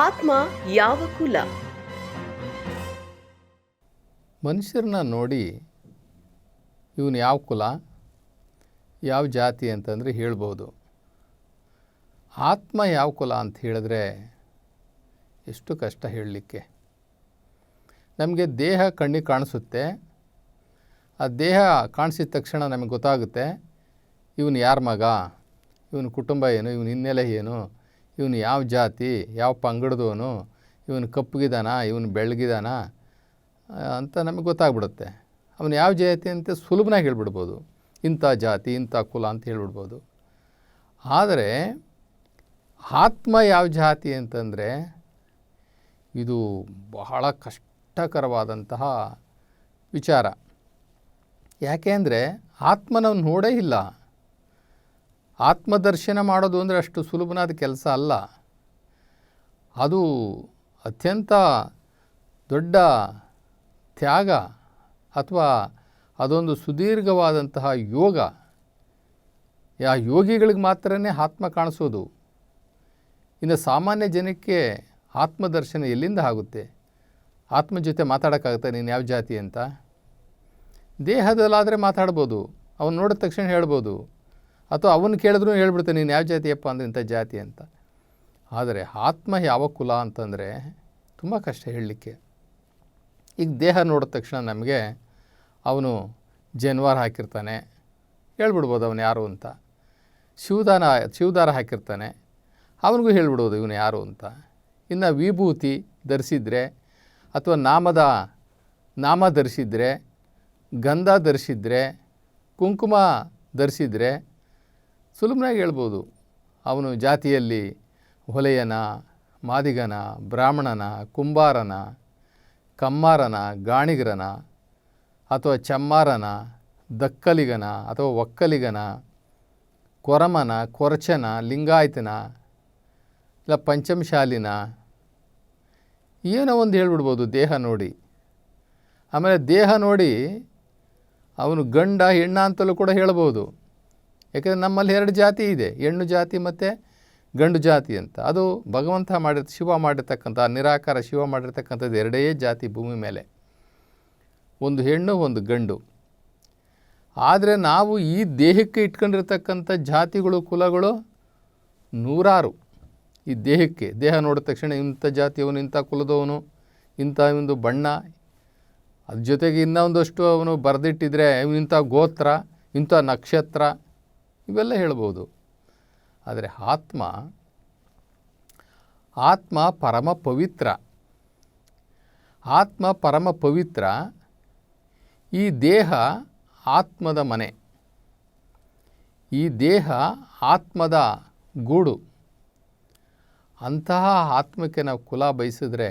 ಆತ್ಮ ಯಾವ ಕುಲ? ಮನುಷ್ಯರನ್ನ ನೋಡಿ ಇವನು ಯಾವ ಕುಲ, ಯಾವ ಜಾತಿ ಅಂತಂದರೆ ಹೇಳ್ಬೋದು. ಆತ್ಮ ಯಾವ ಕುಲ ಅಂತ ಹೇಳಿದ್ರೆ ಎಷ್ಟು ಕಷ್ಟ ಹೇಳಲಿಕ್ಕೆ. ನಮಗೆ ದೇಹ ಕಣ್ಣಿಗೆ ಕಾಣಿಸುತ್ತೆ. ಆ ದೇಹ ಕಾಣಿಸಿದ ತಕ್ಷಣ ನಮಗೆ ಗೊತ್ತಾಗುತ್ತೆ ಇವನು ಯಾರ ಮಗ, ಇವನ ಕುಟುಂಬ ಏನು, ಇವನ ಹಿನ್ನೆಲೆ ಏನು, ಇವನು ಯಾವ ಜಾತಿ, ಯಾವ ಪಂಗಡದವನು, ಇವನು ಕಪ್ಪಗಿದಾನ, ಇವನು ಬೆಳ್ಳಗಿದಾನ ಅಂತ ನಮಗೆ ಗೊತ್ತಾಗ್ಬಿಡುತ್ತೆ. ಅವನು ಯಾವ ಜಾತಿ ಅಂತ ಸುಲಭನಾಗಿ ಹೇಳ್ಬಿಡ್ಬೋದು. ಇಂಥ ಜಾತಿ, ಇಂಥ ಕುಲ ಅಂತ ಹೇಳ್ಬಿಡ್ಬೋದು. ಆದರೆ ಆತ್ಮ ಯಾವ ಜಾತಿ ಅಂತಂದರೆ ಇದು ಬಹಳ ಕಷ್ಟಕರವಾದಂತಹ ವಿಚಾರ. ಯಾಕೆ ಅಂದರೆ ಆತ್ಮನವನು ನೋಡೇ ಇಲ್ಲ. ಆತ್ಮದರ್ಶನ ಮಾಡೋದು ಅಂದರೆ ಅಷ್ಟು ಸುಲಭನಾದ ಕೆಲಸ ಅಲ್ಲ. ಅದು ಅತ್ಯಂತ ದೊಡ್ಡ ತ್ಯಾಗ ಅಥವಾ ಅದೊಂದು ಸುದೀರ್ಘವಾದಂತಹ ಯೋಗ. ಯೋಗಿಗಳಿಗೆ ಮಾತ್ರನೇ ಆತ್ಮ ಕಾಣಿಸೋದು. ಇನ್ನು ಸಾಮಾನ್ಯ ಜನಕ್ಕೆ ಆತ್ಮದರ್ಶನ ಎಲ್ಲಿಂದ ಆಗುತ್ತೆ? ಆತ್ಮ ಜೊತೆ ಮಾತಾಡೋಕ್ಕಾಗುತ್ತೆ ನೀನು ಯಾವ ಜಾತಿ ಅಂತ? ದೇಹದಲ್ಲಾದರೆ ಮಾತಾಡ್ಬೋದು, ಅವನು ನೋಡಿದ ತಕ್ಷಣ ಹೇಳ್ಬೋದು. ಅಥವಾ ಅವನು ಕೇಳಿದ್ರೂ ಹೇಳ್ಬಿಡ್ತಾನೆ ನೀನು ಯಾವ ಜಾತಿಯಪ್ಪ ಅಂದರೆ ಇಂಥ ಜಾತಿ ಅಂತ. ಆದರೆ ಆತ್ಮ ಯಾವ ಕುಲ ಅಂತಂದರೆ ತುಂಬ ಕಷ್ಟ ಹೇಳಲಿಕ್ಕೆ. ಈಗ ದೇಹ ನೋಡಿದ ತಕ್ಷಣ ನಮಗೆ ಅವನು ಹಾಕಿರ್ತಾನೆ, ಹೇಳ್ಬಿಡ್ಬೋದು ಅವನು ಯಾರು ಅಂತ. ಶಿವದಾರ ಹಾಕಿರ್ತಾನೆ, ಅವನಿಗೂ ಹೇಳ್ಬಿಡ್ಬೋದು ಇವನು ಯಾರು ಅಂತ. ಇನ್ನು ವಿಭೂತಿ ಧರಿಸಿದ್ರೆ ಅಥವಾ ನಾಮ ಧರಿಸಿದ್ರೆ, ಗಂಧ ಧರಿಸಿದ್ರೆ, ಕುಂಕುಮ ಧರಿಸಿದ್ರೆ ಸುಲಭನಾಗಿ ಹೇಳ್ಬೋದು ಅವನು ಜಾತಿಯಲ್ಲಿ ಹೊಲೆಯನ, ಮಾದಿಗನ, ಬ್ರಾಹ್ಮಣನ, ಕುಂಬಾರನ, ಕಮ್ಮಾರನ, ಗಾಣಿಗರನ ಅಥವಾ ಚಮ್ಮಾರನ, ದಕ್ಕಲಿಗನ ಅಥವಾ ಒಕ್ಕಲಿಗನ, ಕೊರಮನ, ಕೊರಚನ, ಲಿಂಗಾಯತನ ಇಲ್ಲ ಪಂಚಮಶಾಲಿನ ಏನೋ ಒಂದು ಹೇಳ್ಬಿಡ್ಬೋದು ದೇಹ ನೋಡಿ. ಆಮೇಲೆ ದೇಹ ನೋಡಿ ಅವನು ಗಂಡ ಹೆಣ್ಣ ಅಂತಲೂ ಕೂಡ ಹೇಳ್ಬೋದು. ಯಾಕೆಂದರೆ ನಮ್ಮಲ್ಲಿ 2 ಜಾತಿ ಇದೆ, ಹೆಣ್ಣು ಜಾತಿ ಮತ್ತು ಗಂಡು ಜಾತಿ ಅಂತ. ಅದು ಭಗವಂತ ಶಿವ ಮಾಡಿರ್ತಕ್ಕಂಥ ನಿರಾಕಾರ ಶಿವ ಮಾಡಿರ್ತಕ್ಕಂಥದ್ದು 2 ಜಾತಿ ಭೂಮಿ ಮೇಲೆ, ಒಂದು ಹೆಣ್ಣು ಒಂದು ಗಂಡು. ಆದರೆ ನಾವು ಈ ದೇಹಕ್ಕೆ ಇಟ್ಕೊಂಡಿರ್ತಕ್ಕಂಥ ಜಾತಿಗಳು ಕುಲಗಳು ನೂರಾರು. ಈ ದೇಹ ನೋಡಿದ ತಕ್ಷಣ ಇಂಥ ಜಾತಿಯವನು, ಇಂಥ ಕುಲದವನು, ಇಂಥ ಒಂದು ಬಣ್ಣ, ಅದ್ರ ಜೊತೆಗೆ ಇನ್ನೊಂದಷ್ಟು ಅವನು ಬರೆದಿಟ್ಟಿದ್ರೆ ಇಂಥ ಗೋತ್ರ, ಇಂಥ ನಕ್ಷತ್ರ ಇವೆಲ್ಲ ಹೇಳ್ಬೋದು. ಆದರೆ ಆತ್ಮ ಪರಮ ಪವಿತ್ರ. ಆತ್ಮ ಪರಮ ಪವಿತ್ರ. ಈ ದೇಹ ಆತ್ಮದ ಮನೆ, ಈ ದೇಹ ಆತ್ಮದ ಗೂಡು. ಅಂತಹ ಆತ್ಮಕ್ಕೆ ನಾವು ಕುಲ ಬಯಸಿದ್ರೆ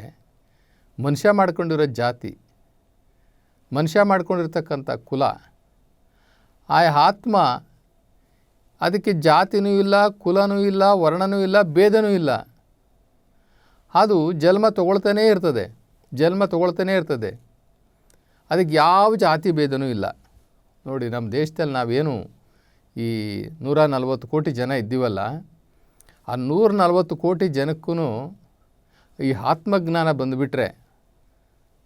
ಮನುಷ್ಯ ಮಾಡ್ಕೊಂಡಿರೋ ಜಾತಿ, ಮನುಷ್ಯ ಮಾಡ್ಕೊಂಡಿರ್ತಕ್ಕಂಥ ಕುಲ, ಆ ಆತ್ಮ ಅದಕ್ಕೆ ಜಾತಿನೂ ಇಲ್ಲ, ಕುಲನೂ ಇಲ್ಲ, ವರ್ಣನೂ ಇಲ್ಲ, ಭೇದನೂ ಇಲ್ಲ. ಅದು ಜನ್ಮ ತಗೊಳ್ತಾನೇ ಇರ್ತದೆ. ಅದಕ್ಕೆ ಯಾವ ಜಾತಿ ಭೇದನೂ ಇಲ್ಲ. ನೋಡಿ, ನಮ್ಮ ದೇಶದಲ್ಲಿ ನಾವೇನು ಈ 140 ಕೋಟಿ ಜನ ಇದ್ದೀವಲ್ಲ, ಆ 140 ಕೋಟಿ ಜನಕ್ಕೂ ಈ ಆತ್ಮಜ್ಞಾನ ಬಂದುಬಿಟ್ರೆ,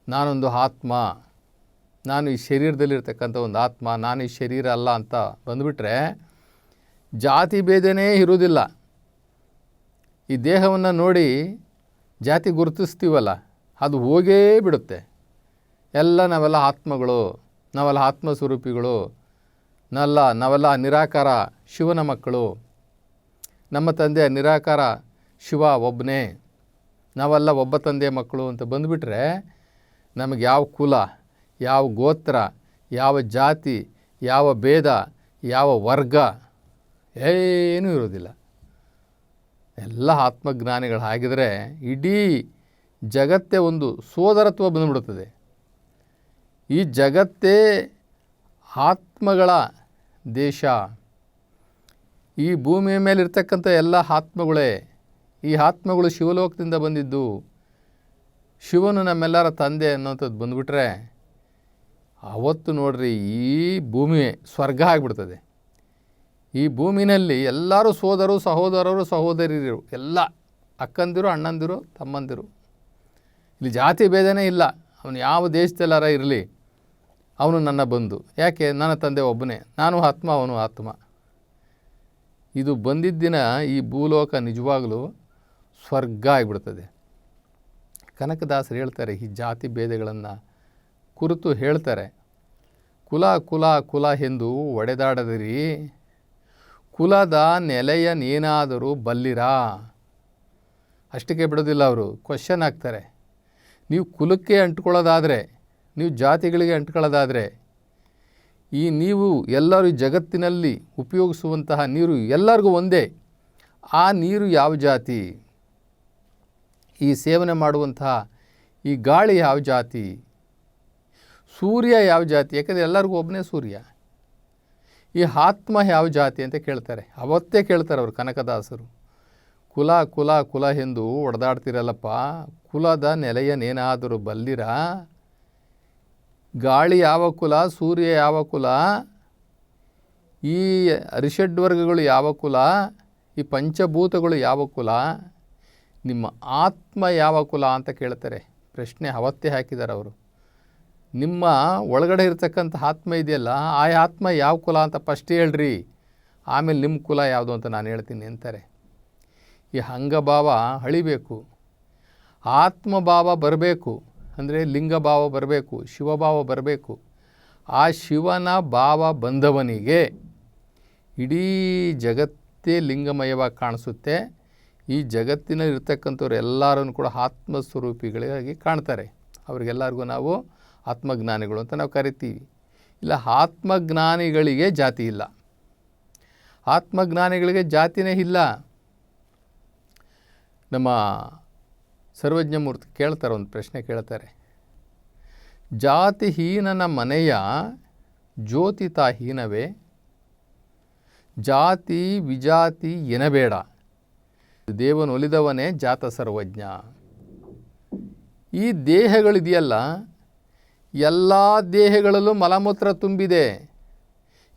ನಾನೊಂದು ಆತ್ಮ, ನಾನು ಈ ಶರೀರದಲ್ಲಿರ್ತಕ್ಕಂಥ ಒಂದು ಆತ್ಮ, ನಾನು ಈ ಶರೀರ ಅಲ್ಲ ಅಂತ ಬಂದುಬಿಟ್ರೆ ಜಾತಿ ಭೇದನೇ ಇರುವುದಿಲ್ಲ. ಈ ದೇಹವನ್ನು ನೋಡಿ ಜಾತಿ ಗುರುತಿಸ್ತೀವಲ್ಲ, ಅದು ಹೋಗೇ ಬಿಡುತ್ತೆ. ನಾವೆಲ್ಲ ಆತ್ಮಗಳು, ನಾವೆಲ್ಲ ಆತ್ಮಸ್ವರೂಪಿಗಳು, ನಾವೆಲ್ಲ ನಿರಾಕಾರ ಶಿವನ ಮಕ್ಕಳು, ನಮ್ಮ ತಂದೆ ನಿರಾಕಾರ ಶಿವ ಒಬ್ಬನೇ, ನಾವೆಲ್ಲ ಒಬ್ಬ ತಂದೆಯ ಮಕ್ಕಳು ಅಂತ ಬಂದುಬಿಟ್ರೆ ನಮಗೆ ಯಾವ ಕುಲ, ಯಾವ ಗೋತ್ರ, ಯಾವ ಜಾತಿ, ಯಾವ ಭೇದ, ಯಾವ ವರ್ಗ ಏನೂ ಇರೋದಿಲ್ಲ. ಎಲ್ಲ ಆತ್ಮಜ್ಞಾನಿಗಳು ಆಗಿದ್ರೆ ಇಡೀ ಜಗತ್ತೇ ಒಂದು ಸೋದರತ್ವ ಬಂದುಬಿಡುತ್ತದೆ. ಈ ಜಗತ್ತೇ ಆತ್ಮಗಳ ದೇಶ. ಈ ಭೂಮಿಯ ಮೇಲಿರ್ತಕ್ಕಂಥ ಎಲ್ಲ ಆತ್ಮಗಳೇ. ಈ ಆತ್ಮಗಳು ಶಿವಲೋಕದಿಂದ ಬಂದಿದ್ದು. ಶಿವನು ನಮ್ಮೆಲ್ಲರ ತಂದೆ ಅನ್ನೋಂಥದ್ದು ಬಂದುಬಿಟ್ರೆ ಆವತ್ತು ನೋಡ್ರಿ ಈ ಭೂಮಿ ಸ್ವರ್ಗ ಆಗಿಬಿಡ್ತದೆ. ಈ ಭೂಮಿನಲ್ಲಿ ಎಲ್ಲರೂ ಸೋದರರು, ಸಹೋದರಿಯರು, ಎಲ್ಲ ಅಕ್ಕಂದಿರು, ಅಣ್ಣಂದಿರು, ತಮ್ಮಂದಿರು. ಇಲ್ಲಿ ಜಾತಿ ಭೇದನೇ ಇಲ್ಲ. ಅವನು ಯಾವ ದೇಶದಲ್ಲಾರ ಇರಲಿ, ಅವನು ನನ್ನ ಬಂಧು. ಯಾಕೆ? ನನ್ನ ತಂದೆ ಒಬ್ಬನೇ, ನಾನು ಆತ್ಮ, ಅವನು ಆತ್ಮ. ಇದು ಬಂದಿದ್ದಿನ ಈ ಭೂಲೋಕ ನಿಜವಾಗಲೂ ಸ್ವರ್ಗ ಆಗಿಬಿಡ್ತದೆ. ಕನಕದಾಸರು ಹೇಳ್ತಾರೆ, ಈ ಜಾತಿ ಭೇದಗಳನ್ನು ಕುರಿತು ಹೇಳ್ತಾರೆ. ಕುಲ ಕುಲ ಕುಲ ಎಂದು ಒಡೆದಾಡದಿರಿ, ಕುಲದ ನೆಲೆಯನೇನಾದರೂ ಬಲ್ಲಿರಾ. ಅಷ್ಟಕ್ಕೆ ಬಿಡೋದಿಲ್ಲ ಅವರು, ಕ್ವಶನ್ ಹಾಕ್ತಾರೆ. ನೀವು ಕುಲಕ್ಕೆ ಅಂಟ್ಕೊಳ್ಳೋದಾದರೆ, ನೀವು ಜಾತಿಗಳಿಗೆ ಅಂಟ್ಕೊಳ್ಳೋದಾದರೆ, ಈ ನೀವು ಎಲ್ಲರೂ ಜಗತ್ತಿನಲ್ಲಿ ಉಪಯೋಗಿಸುವಂತಹ ನೀರು ಎಲ್ಲರಿಗೂ ಒಂದೇ. ಆ ನೀರು ಯಾವ ಜಾತಿ? ಈ ಸೇವನೆ ಮಾಡುವಂತಹ ಈ ಗಾಳಿ ಯಾವ ಜಾತಿ? ಸೂರ್ಯ ಯಾವ ಜಾತಿ? ಯಾಕಂದರೆ ಎಲ್ಲರಿಗೂ ಒಬ್ಬನೇ ಸೂರ್ಯ. ಈ ಆತ್ಮ ಯಾವ ಜಾತಿ ಅಂತ ಕೇಳ್ತಾರೆ. ಅವತ್ತೇ ಕೇಳ್ತಾರೆ ಅವರು ಕನಕದಾಸರು. ಕುಲ ಕುಲ ಕುಲ ಎಂದು ಹೊಡೆದಾಡ್ತಿರಲ್ಲಪ್ಪ, ಕುಲದ ನೆಲೆಯನೇನಾದರೂ ಬಲ್ಲಿರ. ಗಾಳಿ ಯಾವ ಕುಲ, ಸೂರ್ಯ ಯಾವ ಕುಲ, ಈ ಅರಿಷಡ್ವರ್ಗಗಳು ಯಾವ ಕುಲ, ಈ ಪಂಚಭೂತಗಳು ಯಾವ ಕುಲ, ನಿಮ್ಮ ಆತ್ಮ ಯಾವ ಕುಲ ಅಂತ ಕೇಳ್ತಾರೆ. ಪ್ರಶ್ನೆ ಅವತ್ತೇ ಹಾಕಿದ್ದಾರೆ ಅವರು. ನಿಮ್ಮ ಒಳಗಡೆ ಇರತಕ್ಕಂಥ ಆತ್ಮ ಇದೆಯಲ್ಲ, ಆ ಆತ್ಮ ಯಾವ ಕುಲ ಅಂತ ಫಸ್ಟ್ ಹೇಳ್ರಿ, ಆಮೇಲೆ ನಿಮ್ಮ ಕುಲ ಯಾವುದು ಅಂತ ನಾನು ಹೇಳ್ತೀನಿ ಅಂತಾರೆ. ಈ ಅಂಗಭಾವ ಅಳಿಬೇಕು, ಆತ್ಮಭಾವ ಬರಬೇಕು. ಅಂದರೆ ಲಿಂಗಭಾವ ಬರಬೇಕು, ಶಿವಭಾವ ಬರಬೇಕು. ಆ ಶಿವನ ಭಾವ ಬಂದವನಿಗೆ ಇಡೀ ಜಗತ್ತೇ ಲಿಂಗಮಯವಾಗಿ ಕಾಣಿಸುತ್ತೆ. ಈ ಜಗತ್ತಿನಲ್ಲಿರ್ತಕ್ಕಂಥವ್ರು ಎಲ್ಲರೂ ಕೂಡ ಆತ್ಮಸ್ವರೂಪಿಗಳಾಗಿ ಕಾಣ್ತಾರೆ. ಅವರಿಗೆಲ್ಲರಿಗೂ ನಾವು ಆತ್ಮಜ್ಞಾನಿಗಳು ಅಂತ ನಾವು ಕರಿತೀವಿ. ಇಲ್ಲ, ಆತ್ಮಜ್ಞಾನಿಗಳಿಗೆ ಜಾತಿ ಇಲ್ಲ. ಆತ್ಮಜ್ಞಾನಿಗಳಿಗೆ ಜಾತಿನೇ ಇಲ್ಲ. ನಮ್ಮ ಸರ್ವಜ್ಞಮೂರ್ತಿ ಕೇಳ್ತಾರೆ, ಒಂದು ಪ್ರಶ್ನೆ ಕೇಳ್ತಾರೆ. ಜಾತಿಹೀನನ ಮನೆಯ ಜ್ಯೋತಿತಾಹೀನವೇ, ಜಾತಿ ವಿಜಾತಿ ಎನಬೇಡ, ದೇವನೊಲಿದವನೇ ಜಾತ ಸರ್ವಜ್ಞ. ಈ ದೇಹಗಳಿದೆಯಲ್ಲ, ಎಲ್ಲ ದೇಹಗಳಲ್ಲೂ ಮಲಮೂತ್ರ ತುಂಬಿದೆ.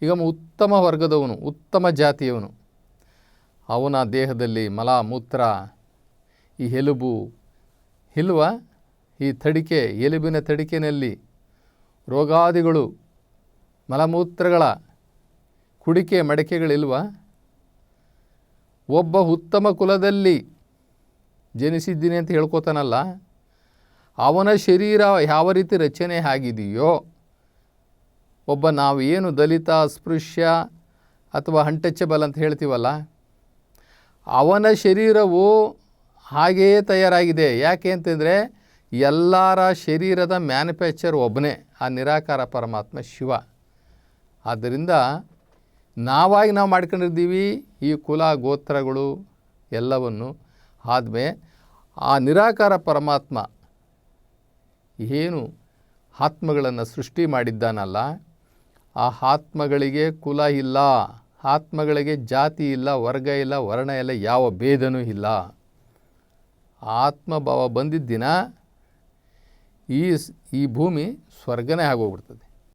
ಈಗ ಉತ್ತಮ ವರ್ಗದವನು, ಉತ್ತಮ ಜಾತಿಯವನು, ಅವನ ದೇಹದಲ್ಲಿ ಮಲ ಮೂತ್ರ, ಈ ಎಲುಬು ಇಲ್ವ, ಈ ತಡಿಕೆ, ಎಲುಬಿನ ತಡಿಕೆಯಲ್ಲಿ ರೋಗಾದಿಗಳು, ಮಲಮೂತ್ರಗಳ ಕುಡಿಕೆ ಮಡಿಕೆಗಳಿಲ್ವ? ಒಬ್ಬ ಉತ್ತಮ ಕುಲದಲ್ಲಿ ಜನಿಸಿದ್ದೀನಿ ಅಂತ ಹೇಳ್ಕೊತಾನಲ್ಲ, ಅವನ ಶರೀರ ಯಾವ ರೀತಿ ರಚನೆ ಆಗಿದೆಯೋ, ಒಬ್ಬ ನಾವು ಏನು ದಲಿತ, ಅಸ್ಪೃಶ್ಯ ಅಥವಾ ಅನ್ಟಚಬಲ್ ಅಂತ ಹೇಳ್ತೀವಲ್ಲ, ಅವನ ಶರೀರವು ಹಾಗೆಯೇ ತಯಾರಾಗಿದೆ. ಯಾಕೆ ಅಂತಂದರೆ ಎಲ್ಲರ ಶರೀರದ ಮ್ಯಾನುಫ್ಯಾಕ್ಚರ್ ಒಬ್ಬನೇ, ಆ ನಿರಾಕಾರ ಪರಮಾತ್ಮ ಶಿವ. ಆದ್ದರಿಂದ ನಾವಾಗಿ ನಾವು ಮಾಡ್ಕೊಂಡಿದ್ದೀವಿ ಈ ಕುಲ ಗೋತ್ರಗಳು ಎಲ್ಲವನ್ನು. ಆದಮೇಲೆ ಆ ನಿರಾಕಾರ ಪರಮಾತ್ಮ ಏನು ಆತ್ಮಗಳನ್ನು ಸೃಷ್ಟಿ ಮಾಡಿದ್ದಾನಲ್ಲ, ಆ ಆತ್ಮಗಳಿಗೆ ಕುಲ ಇಲ್ಲ, ಆತ್ಮಗಳಿಗೆ ಜಾತಿ ಇಲ್ಲ, ವರ್ಗ ಇಲ್ಲ, ವರ್ಣ ಇಲ್ಲ, ಯಾವ ಭೇದನೂ ಇಲ್ಲ. ಆತ್ಮಭಾವ ಬಂದಿದ್ದ ದಿನ ಈ ಭೂಮಿ ಸ್ವರ್ಗನೇ ಆಗೋಗ್ಬಿಡ್ತದೆ.